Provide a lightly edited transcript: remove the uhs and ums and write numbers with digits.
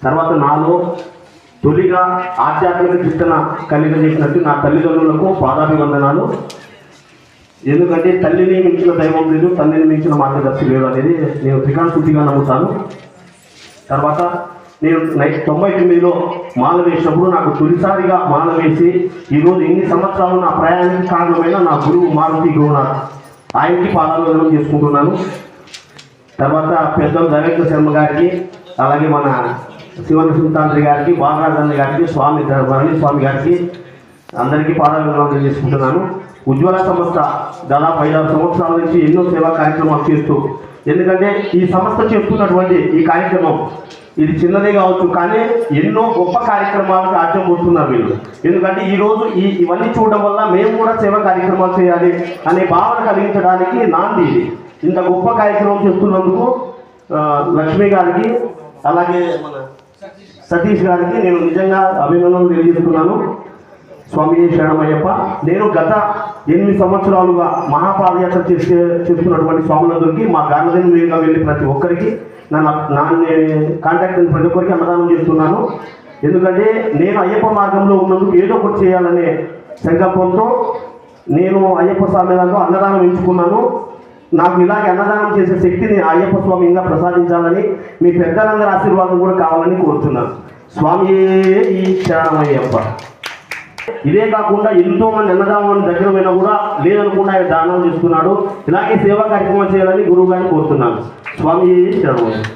తర్వాత నాలో తొలిగా ఆధ్యాత్మిక చింతన కలిగజేసినట్టు నా తల్లిదండ్రులకు పాదాభివందనాలు. ఎందుకంటే తల్లిని మించిన దైవం లేదు, తల్లిని మించిన మార్గదర్శి లేదు అనేది నేను త్రికాణశుద్ధిగా నమ్ముతాను. తర్వాత నేను 99లో మాల వేసినప్పుడు నాకు తొలిసారిగా మాల వేసి ఈరోజు ఎన్ని సంవత్సరాలు నా ప్రయాణానికి కారణమైన నా గురువు మారుతి గోనాథ్, ఆయనకి పాదాభివందనం చేసుకుంటున్నాను. తర్వాత పెద్దలు రవీంద్ర శర్మ గారికి, అలాగే మన శివనరసింహాద్రి గారికి, బాలరాజన్న గారికి, స్వామి గారికి అందరికీ పాదాభివందనం చేసుకుంటున్నాను. ఉజ్వల సంస్థ దాదాపు 5-6 సంవత్సరాల నుంచి ఎన్నో సేవా కార్యక్రమాలు చేస్తూ, ఎందుకంటే ఈ సంస్థ చేస్తున్నటువంటి ఈ కార్యక్రమం ఇది చిన్నదే కావచ్చు, కానీ ఎన్నో గొప్ప కార్యక్రమాలకు ఆద్యం పోతున్నారు వీళ్ళు. ఎందుకంటే ఈరోజు ఇవన్నీ చూడడం వల్ల మేము కూడా సేవా కార్యక్రమాలు చేయాలి అనే భావన కలిగించడానికి నాంది ఇది. ఇంత గొప్ప కార్యక్రమం చేస్తున్నందుకు లక్ష్మి గారికి, అలాగే మన సతీష్ గారికి నేను నిజంగా అభినందనలు తెలియజేస్తున్నాను. స్వామి శరణమయ్యప్ప. నేను గత 8 సంవత్సరాలుగా మహాపాదయాత్ర చేస్తున్నటువంటి స్వాములందరికీ మా గార్లదేవి మీదుగా వెళ్ళి ప్రతి ఒక్కరికి నా కాంటాక్ట్ అయిన ప్రతి ఒక్కరికి అన్నదానం చేస్తున్నాను. ఎందుకంటే నేను అయ్యప్ప మార్గంలో ఉన్నందుకు ఏదో ఒకటి చేయాలనే సంకల్పంతో నేను అయ్యప్ప స్వామి దాంట్లో అన్నదానం ఎంచుకున్నాను. నాకు ఇలాగే అన్నదానం చేసే శక్తిని అయ్యప్ప స్వామి ఇంకా ప్రసాదించాలని, మీ పెద్దలందరి ఆశీర్వాదం కూడా కావాలని కోరుతున్నాను. స్వామి శరణమయ్యప్ప. ఇదే కాకుండా ఎంతో మంది అన్నదానం దగ్గర పోయినా కూడా లేదనుకుండా ఆయన దానం చేస్తున్నాడు. ఇలాగే సేవా కార్యక్రమం చేయాలని గురువు గారిని కోరుతున్నాను. స్వామి శరణమయ్యప్ప.